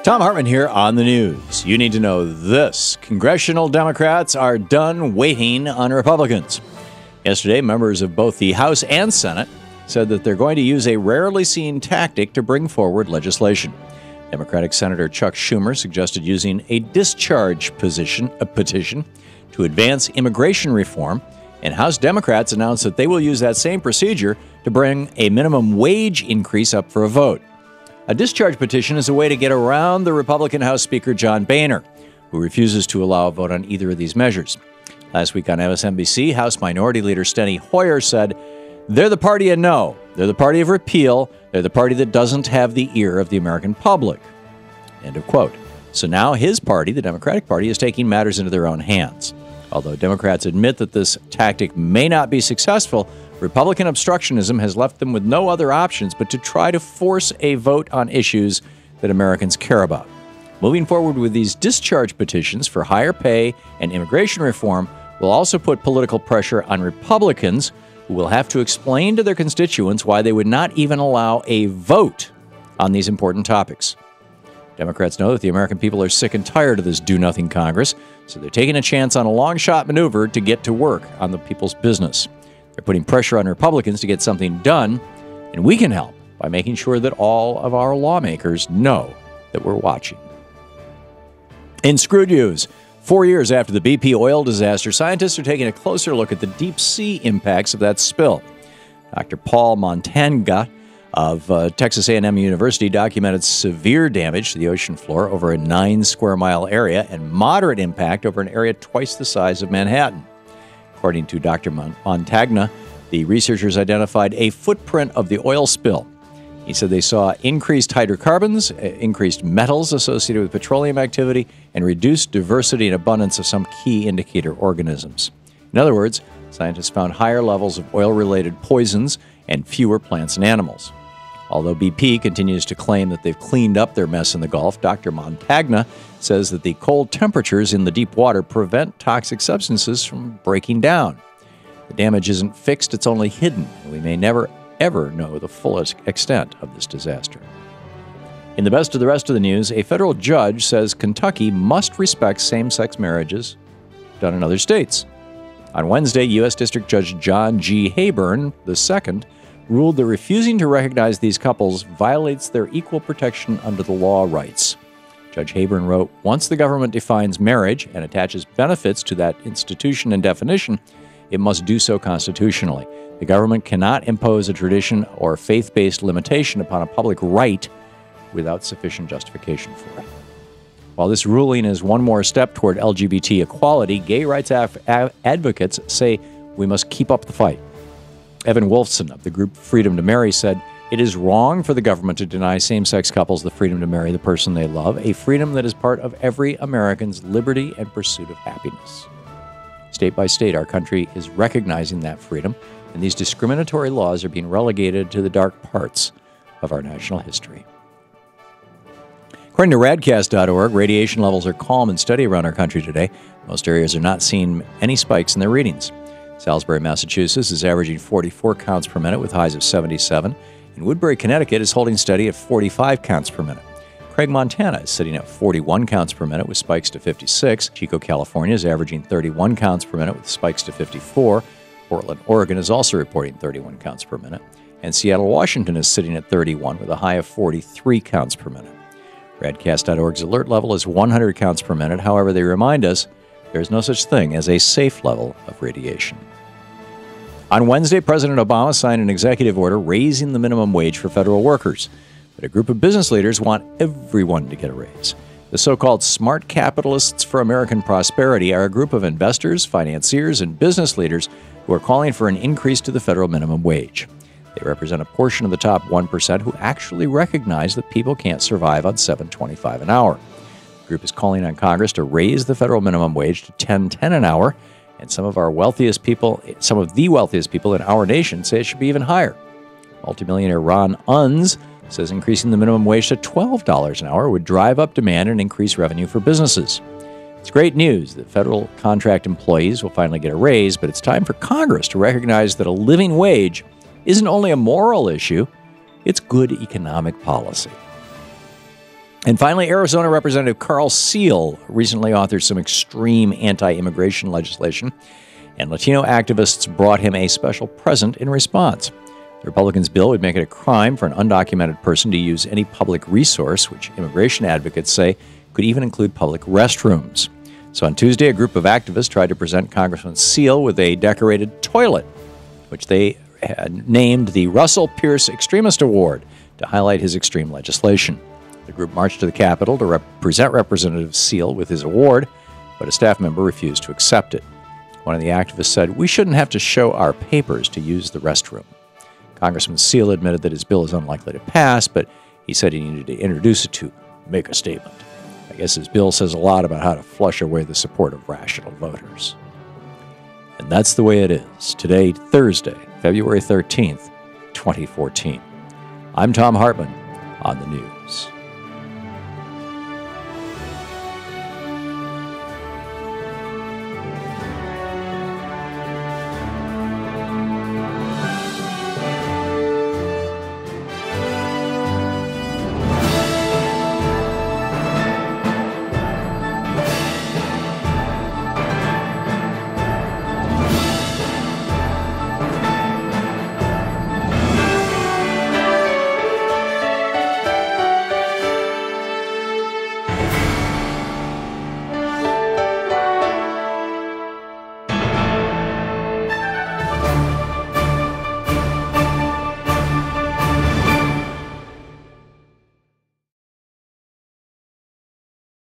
Thom Hartmann here on the news. You need to know this. Congressional Democrats are done waiting on Republicans. Yesterday, members of both the House and Senate said that they're going to use a rarely seen tactic to bring forward legislation. Democratic Senator Chuck Schumer suggested using a discharge petition to advance immigration reform, and House Democrats announced that they will use that same procedure to bring a minimum wage increase up for a vote. A discharge petition is a way to get around the Republican House Speaker John Boehner, who refuses to allow a vote on either of these measures. Last week on MSNBC, House Minority Leader Steny Hoyer said, "They're the party of no. They're the party of repeal. They're the party that doesn't have the ear of the American public." End of quote. So now his party, the Democratic Party, is taking matters into their own hands. Although Democrats admit that this tactic may not be successful, Republican obstructionism has left them with no other options but to try to force a vote on issues that Americans care about. Moving forward with these discharge petitions for higher pay and immigration reform will also put political pressure on Republicans, who will have to explain to their constituents why they would not even allow a vote on these important topics. Democrats know that the American people are sick and tired of this do-nothing Congress, so they're taking a chance on a long-shot maneuver to get to work on the people's business. They're putting pressure on Republicans to get something done, and we can help by making sure that all of our lawmakers know that we're watching. In Screw News, 4 years after the BP oil disaster, scientists are taking a closer look at the deep sea impacts of that spill. Dr. Paul Montagna of Texas A&M University documented severe damage to the ocean floor over a 9-square-mile area and moderate impact over an area twice the size of Manhattan. According to Dr. Montagna, the researchers identified a footprint of the oil spill. He said they saw increased hydrocarbons, increased metals associated with petroleum activity, and reduced diversity and abundance of some key indicator organisms. In other words, scientists found higher levels of oil-related poisons and fewer plants and animals. Although BP continues to claim that they've cleaned up their mess in the Gulf, Dr. Montagna says that the cold temperatures in the deep water prevent toxic substances from breaking down. The damage isn't fixed, it's only hidden, and we may never, ever know the fullest extent of this disaster. In the best of the rest of the news, a federal judge says Kentucky must respect same-sex marriages done in other states. On Wednesday, U.S. District Judge John G. Hayburn II ruled that refusing to recognize these couples violates their equal protection under the law rights. Judge Hayburn wrote, "Once the government defines marriage and attaches benefits to that institution and definition, it must do so constitutionally. The government cannot impose a tradition or faith-based limitation upon a public right without sufficient justification for it." While this ruling is one more step toward LGBT equality, gay rights advocates say we must keep up the fight. Evan Wolfson of the group Freedom to Marry said, "It is wrong for the government to deny same-sex couples the freedom to marry the person they love, a freedom that is part of every American's liberty and pursuit of happiness." State by state, our country is recognizing that freedom, and these discriminatory laws are being relegated to the dark parts of our national history. According to radcast.org, radiation levels are calm and steady around our country today. Most areas are not seeing any spikes in their readings. Salisbury, Massachusetts is averaging 44 counts per minute with highs of 77, and Woodbury, Connecticut is holding steady at 45 counts per minute. Craig, Montana is sitting at 41 counts per minute with spikes to 56. Chico, California is averaging 31 counts per minute with spikes to 54. Portland, Oregon is also reporting 31 counts per minute. And Seattle, Washington is sitting at 31 with a high of 43 counts per minute. Radcast.org's alert level is 100 counts per minute. However, they remind us there is no such thing as a safe level of radiation. On Wednesday, President Obama signed an executive order raising the minimum wage for federal workers. But a group of business leaders want everyone to get a raise. The so-called Smart Capitalists for American Prosperity are a group of investors, financiers, and business leaders who are calling for an increase to the federal minimum wage. They represent a portion of the top 1% who actually recognize that people can't survive on $7.25 an hour. The group is calling on Congress to raise the federal minimum wage to $10.10 an hour, and some of the wealthiest people in our nation say it should be even higher. Multimillionaire Ron Unz says increasing the minimum wage to $12 an hour would drive up demand and increase revenue for businesses. It's great news that federal contract employees will finally get a raise, but it's time for Congress to recognize that a living wage isn't only a moral issue, it's good economic policy. And finally, Arizona Representative Carl Seal recently authored some extreme anti-immigration legislation, and Latino activists brought him a special present in response. The Republicans' bill would make it a crime for an undocumented person to use any public resource, which immigration advocates say could even include public restrooms. So on Tuesday, a group of activists tried to present Congressman Seal with a decorated toilet, which they had named the Russell Pierce Extremist Award to highlight his extreme legislation. The group marched to the Capitol to present Representative Seal with his award, but a staff member refused to accept it. One of the activists said, "We shouldn't have to show our papers to use the restroom." Congressman Seal admitted that his bill is unlikely to pass, but he said he needed to introduce it to make a statement. I guess his bill says a lot about how to flush away the support of rational voters. And that's the way it is. Today, Thursday, February 13th, 2014. I'm Thom Hartmann on the news.